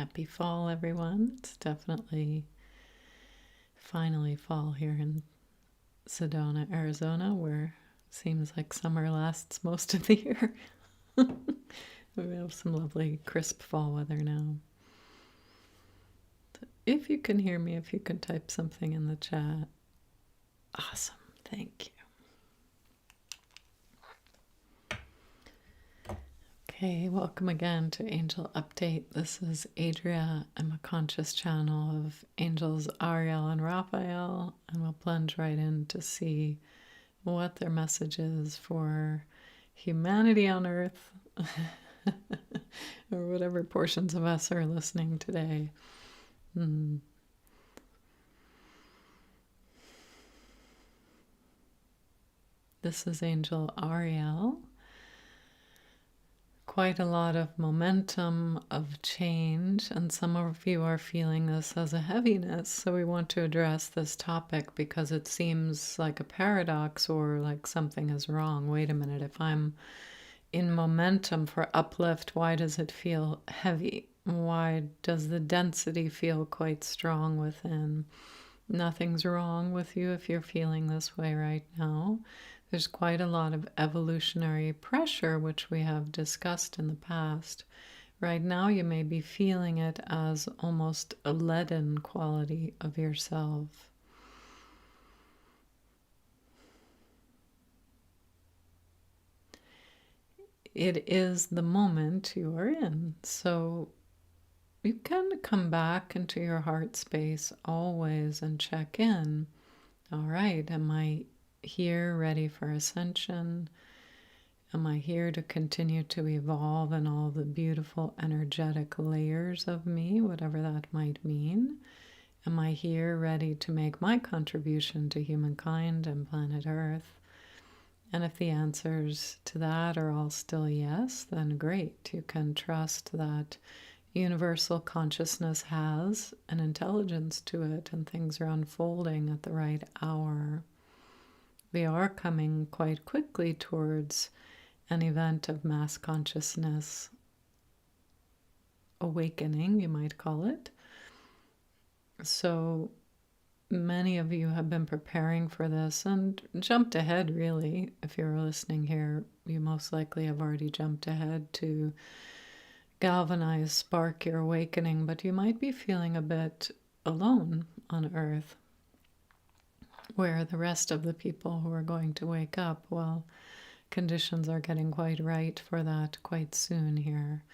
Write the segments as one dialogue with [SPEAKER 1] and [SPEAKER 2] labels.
[SPEAKER 1] Happy fall, everyone. It's definitely finally fall here in Sedona, Arizona, where it seems like summer lasts most of the year. We have some lovely crisp fall weather now. If you can hear me, if you can type something in the chat. Awesome. Thank you. Okay, welcome again to Angel Update. This is Adria. I'm a conscious channel of angels Ariel and Raphael, and we'll plunge right in to see what their message is for humanity on Earth, or whatever portions of us are listening today. This is Angel Ariel. Quite a lot of momentum of change, and some of you are feeling this as a heaviness. So we want to address this topic because it seems like a paradox or like something is wrong. Wait a minute, if I'm in momentum for uplift, why does it feel heavy? Why does the density feel quite strong within? Nothing's wrong with you if you're feeling this way right now. There's quite a lot of evolutionary pressure, which we have discussed in the past. Right now, you may be feeling it as almost a leaden quality of yourself. It is the moment you are in. So you can come back into your heart space always and check in. All right, am I here ready for ascension? Am I here to continue to evolve in all the beautiful energetic layers of me, whatever that might mean? Am I here ready to make my contribution to humankind and planet Earth? And if the answers to that are all still yes, then great. You can trust that universal consciousness has an intelligence to it and things are unfolding at the right hour. We are coming quite quickly towards an event of mass consciousness awakening, you might call it. So many of you have been preparing for this and jumped ahead, really. If you're listening here, you most likely have already jumped ahead to galvanize, spark your awakening, but you might be feeling a bit alone on Earth, where the rest of the people who are going to wake up, well, conditions are getting quite right for that quite soon here.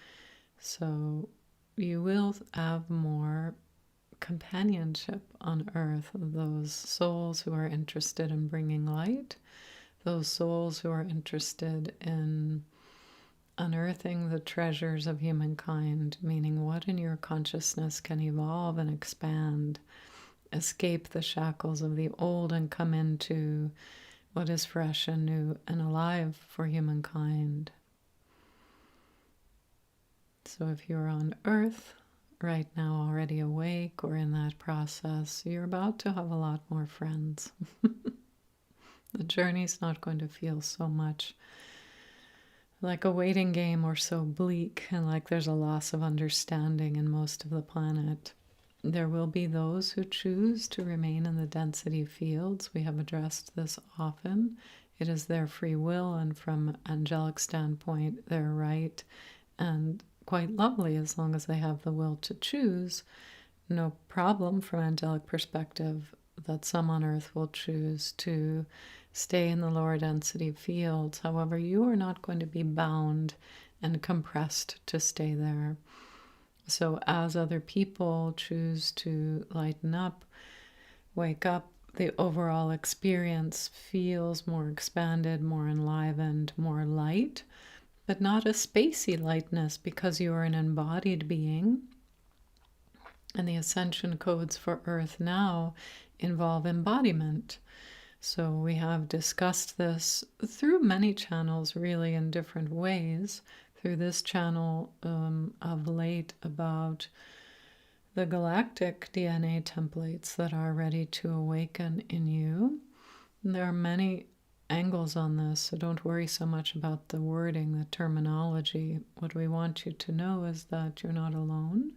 [SPEAKER 1] So you will have more companionship on Earth, those souls who are interested in bringing light, those souls who are interested in unearthing the treasures of humankind, meaning what in your consciousness can evolve and expand, escape the shackles of the old and come into what is fresh and new and alive for humankind. So if you're on Earth right now already awake or in that process, you're about to have a lot more friends. The journey's not going to feel so much like a waiting game or so bleak and like there's a loss of understanding in most of the planet. There will be those who choose to remain in the density fields. We have addressed this often. It is their free will, and from angelic standpoint, they're right and quite lovely as long as they have the will to choose. No problem from angelic perspective that some on Earth will choose to stay in the lower density fields. However, you are not going to be bound and compressed to stay there. So as other people choose to lighten up, wake up, the overall experience feels more expanded, more enlivened, more light, but not a spacey lightness because you are an embodied being. And the ascension codes for Earth now involve embodiment. So we have discussed this through many channels, really in different ways. Through this channel of late about the galactic DNA templates that are ready to awaken in you. And there are many angles on this, so don't worry so much about the wording, the terminology. What we want you to know is that you're not alone.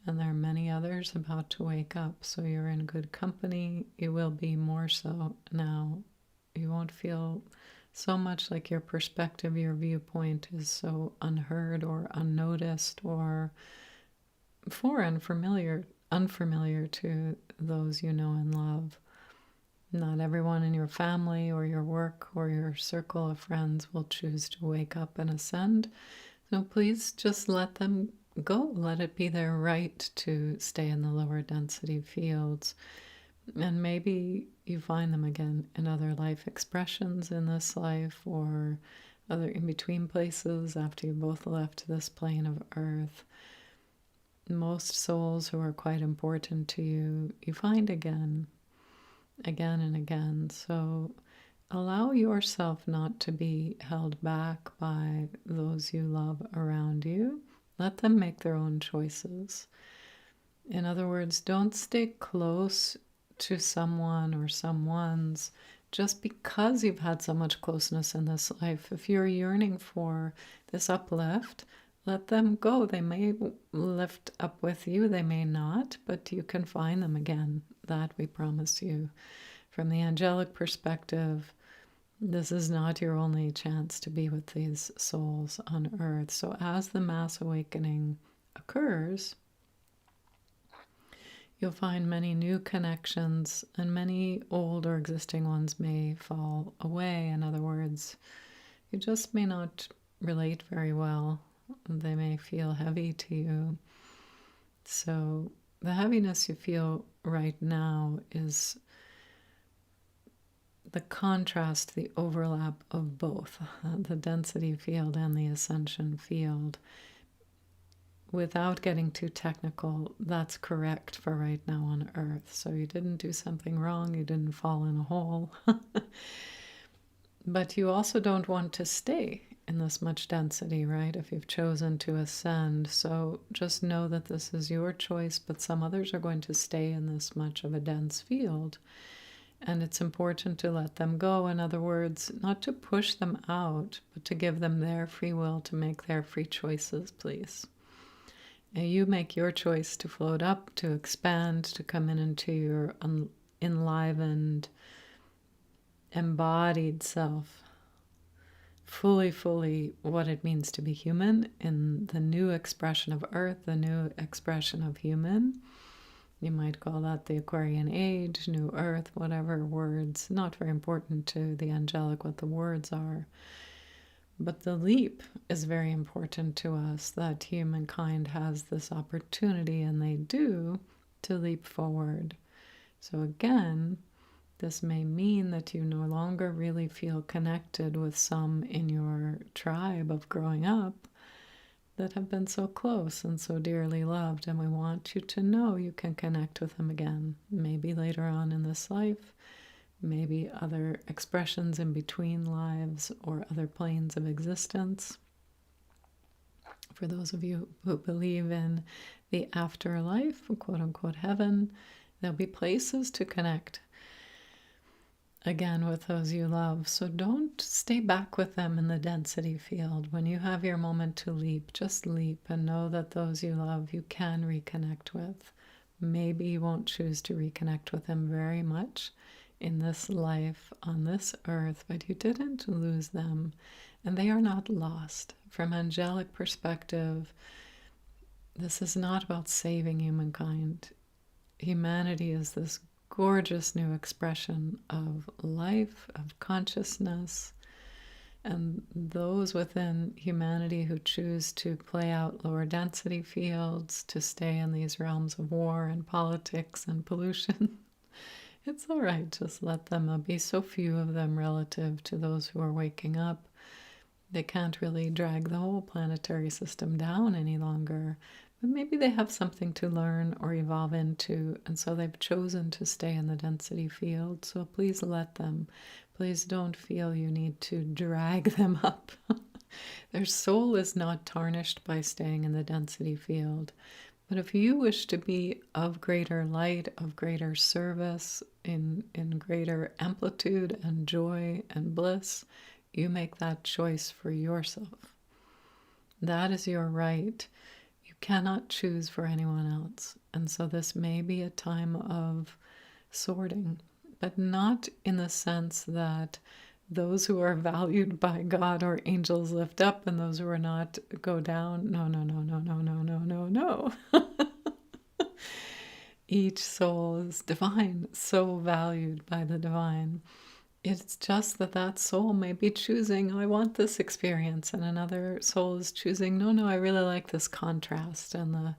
[SPEAKER 1] and there are many others about to wake up, so you're in good company. You will be more so now. You won't feel so much like your perspective, your viewpoint is so unheard or unnoticed or foreign, unfamiliar to those you know and love. Not everyone in your family or your work or your circle of friends will choose to wake up and ascend. So please just let them go. Let it be their right to stay in the lower density fields. And maybe you find them again in other life expressions in this life or other in between places after you both left this plane of earth. Most souls who are quite important to you, you find again and again. So allow yourself not to be held back by those you love around you. Let them make their own choices. In other words, don't stay close to someone or someone's just because you've had so much closeness in this life. If you're yearning for this uplift, let them go. They may lift up with you, they may not, but you can find them again. That we promise you. From the angelic perspective, this is not your only chance to be with these souls on earth. So as the mass awakening occurs, you'll find many new connections and many old or existing ones may fall away. In other words, you just may not relate very well. They may feel heavy to you. So the heaviness you feel right now is the contrast, the overlap of both, the density field and the ascension field. Without getting too technical, that's correct for right now on Earth. So you didn't do something wrong, you didn't fall in a hole. But you also don't want to stay in this much density, right? If you've chosen to ascend. So just know that this is your choice, but some others are going to stay in this much of a dense field. And it's important to let them go. In other words, not to push them out, but to give them their free will to make their free choices, please. And you make your choice to float up, to expand, to come into your enlivened, embodied self. Fully what it means to be human in the new expression of Earth, the new expression of human. You might call that the Aquarian age, new earth, whatever words. Not very important to the angelic what the words are. But the leap is very important to us, that humankind has this opportunity, and they do, to leap forward. So again, this may mean that you no longer really feel connected with some in your tribe of growing up that have been so close and so dearly loved, and we want you to know you can connect with them again, maybe later on in this life, maybe other expressions in between lives or other planes of existence. For those of you who believe in the afterlife, quote-unquote heaven, there'll be places to connect again with those you love. So don't stay back with them in the density field. When you have your moment to leap, just leap and know that those you love you can reconnect with. Maybe you won't choose to reconnect with them very much in this life on this earth, but you didn't lose them, and they are not lost. From angelic perspective, this is not about saving humankind. Humanity is this gorgeous new expression of life, of consciousness, and those within humanity who choose to play out lower density fields, to stay in these realms of war and politics and pollution, it's all right, just let them be. So few of them relative to those who are waking up. They can't really drag the whole planetary system down any longer. But maybe they have something to learn or evolve into, and so they've chosen to stay in the density field. So please let them. Please don't feel you need to drag them up. Their soul is not tarnished by staying in the density field. But if you wish to be of greater light, of greater service, in greater amplitude and joy and bliss, you make that choice for yourself. That is your right. You You cannot choose for anyone else. And so this may be a time of sorting, but not in the sense that those who are valued by God or angels lift up and those who are not go down. No, no, no, no, no, no, no, no, no. Each soul is divine, so valued by the divine. It's just that that soul may be choosing, I want this experience, and another soul is choosing, no, no, I really like this contrast and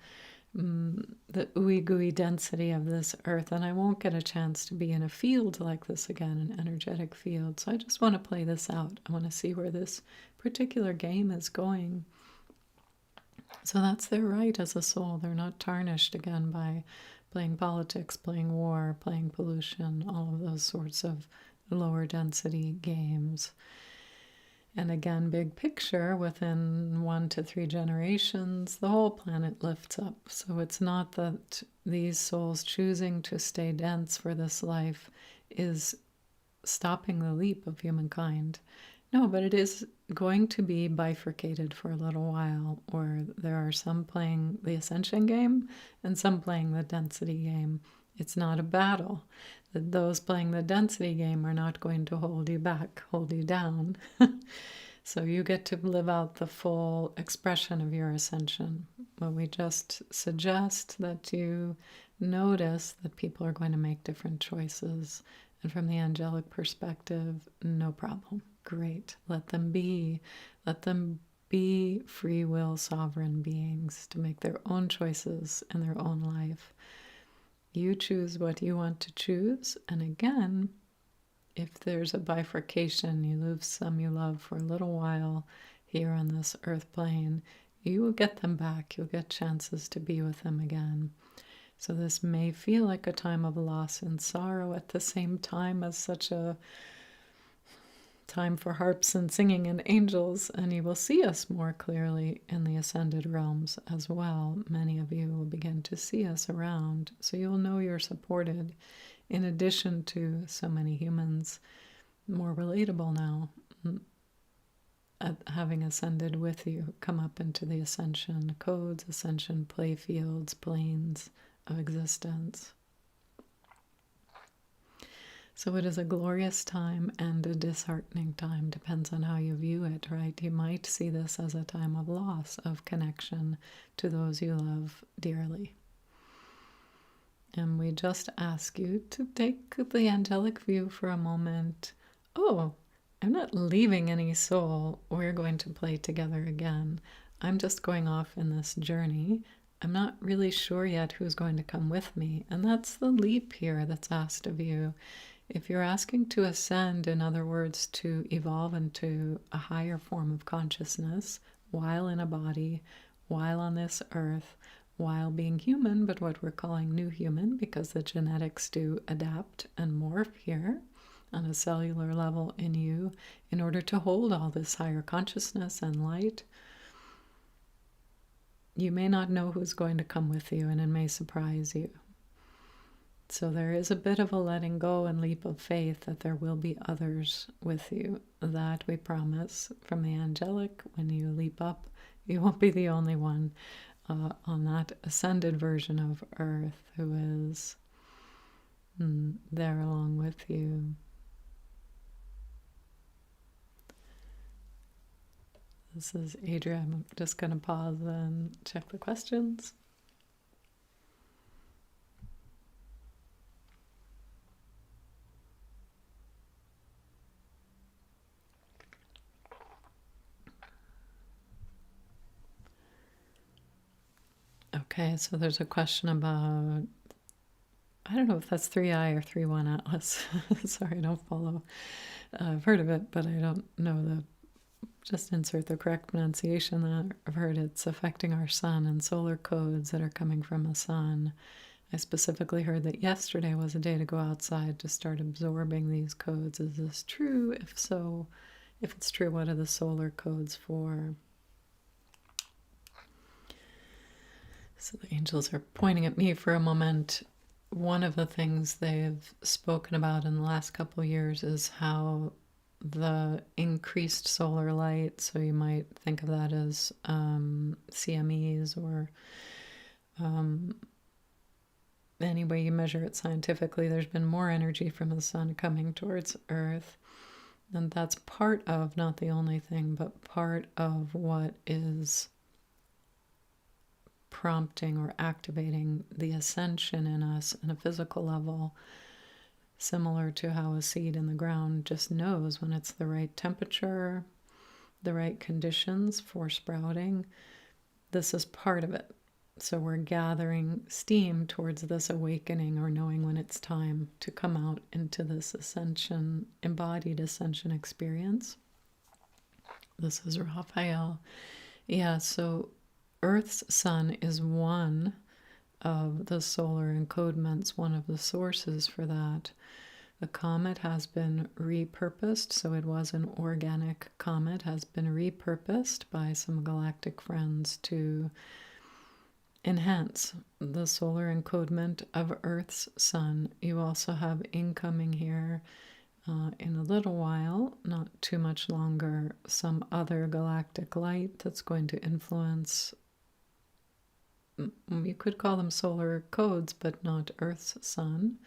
[SPEAKER 1] the ooey gooey density of this earth, and I won't get a chance to be in a field like this again, an energetic field. So I just want to play this out. I want to see where this particular game is going. So that's their right as a soul. They're not tarnished again by playing politics, playing war, playing pollution, all of those sorts of lower density games. And again, big picture, within 1 to 3 generations, the whole planet lifts up. So it's not that these souls choosing to stay dense for this life is stopping the leap of humankind. No, but it is going to be bifurcated for a little while, or there are some playing the ascension game and some playing the density game. It's not a battle. Those playing the density game are not going to hold you back, hold you down. So you get to live out the full expression of your ascension. But we just suggest that you notice that people are going to make different choices. And from the angelic perspective, no problem. Great. Let them be. Let them be free will sovereign beings to make their own choices in their own life. You choose what you want to choose. And again, if there's a bifurcation, you lose some you love for a little while here on this earth plane, you will get them back. You'll get chances to be with them again. So this may feel like a time of loss and sorrow at the same time as such a time for harps and singing and angels, and you will see us more clearly in the ascended realms as well. Many of you will begin to see us around, so you'll know you're supported, in addition to so many humans more relatable now having ascended with you, come up into the ascension codes, ascension play fields, planes of existence. So it is a glorious time and a disheartening time, depends on how you view it, right? You might see this as a time of loss, of connection to those you love dearly. And we just ask you to take the angelic view for a moment. Oh, I'm not leaving any soul. We're going to play together again. I'm just going off in this journey. I'm not really sure yet who's going to come with me. And that's the leap here that's asked of you. If you're asking to ascend, in other words, to evolve into a higher form of consciousness while in a body, while on this earth, while being human, but what we're calling new human, because the genetics do adapt and morph here on a cellular level in you in order to hold all this higher consciousness and light. You may not know who's going to come with you, and it may surprise you. So there is a bit of a letting go and leap of faith that there will be others with you. That we promise from the angelic. When you leap up, you won't be the only one on that ascended version of Earth who is there along with you. This is Adria. I'm just going to pause and check the questions. Okay, so there's a question about, I don't know if that's 3i or 3-1 Atlas. Sorry, I don't follow. I've heard of it, but I don't know just insert the correct pronunciation that I've heard. It's affecting our sun and solar codes that are coming from the sun. I specifically heard that yesterday was a day to go outside to start absorbing these codes. Is this true? If so, if it's true, what are the solar codes for? So the angels are pointing at me for a moment. One of the things they've spoken about in the last couple of years is how the increased solar light. So you might think of that as CMEs, or any way you measure it scientifically. There's been more energy from the sun coming towards Earth. And that's part of, not the only thing, but part of what is prompting or activating the ascension in us on a physical level, similar to how a seed in the ground just knows when it's the right temperature, the right conditions for sprouting. This is part of it. So we're gathering steam towards this awakening, or knowing when it's time to come out into this ascension, embodied ascension experience. This is Raphael. Yeah, so Earth's sun is one of the solar encodements, one of the sources for that. The comet has been repurposed, so it was an organic comet, has been repurposed by some galactic friends to enhance the solar encodement of Earth's sun. You also have incoming here in a little while, not too much longer, some other galactic light that's going to influence, you could call them solar codes, but not Earth's sun.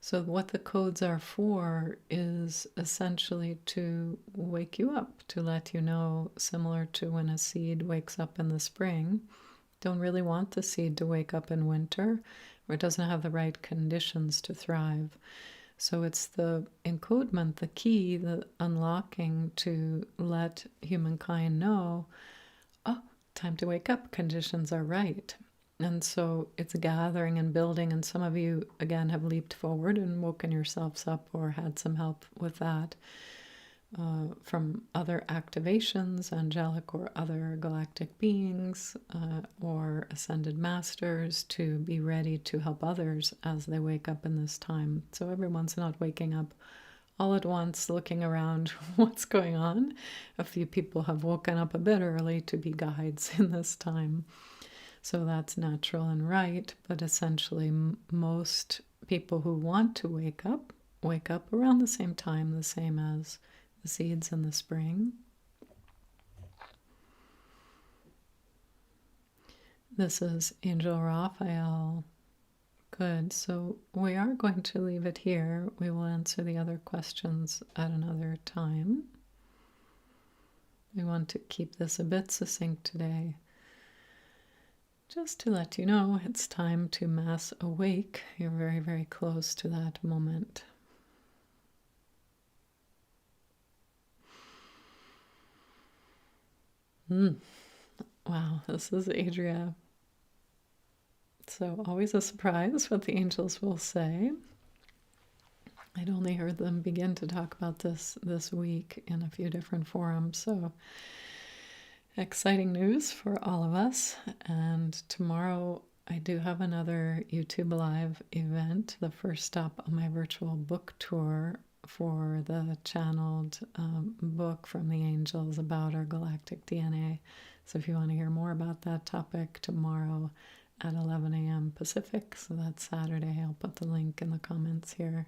[SPEAKER 1] So what the codes are for is essentially to wake you up, to let you know, similar to when a seed wakes up in the spring. Don't really want the seed to wake up in winter, or it doesn't have the right conditions to thrive. So it's the encodement, the key, the unlocking to let humankind know, oh, time to wake up, conditions are right. And so it's gathering and building, and some of you, again, have leaped forward and woken yourselves up or had some help with that. From other activations, angelic or other galactic beings, or ascended masters, to be ready to help others as they wake up in this time. So everyone's not waking up all at once, looking around what's going on. A few people have woken up a bit early to be guides in this time. So that's natural and right, but essentially most people who want to wake up around the same time, the same as the seeds in the spring. This is Angel Raphael. Good. So we are going to leave it here. We will answer the other questions at another time. We want to keep this a bit succinct today. Just to let you know, it's time to mass awake. You're very, very close to that moment. Wow, this is Adria. So always a surprise what the angels will say. I'd only heard them begin to talk about this week in a few different forums. So exciting news for all of us. And tomorrow I do have another YouTube Live event, the first stop on my virtual book tour for the channeled book from the angels about our galactic DNA. So if you want to hear more about that topic, tomorrow at 11 a.m. Pacific, so that's Saturday, I'll put the link in the comments here.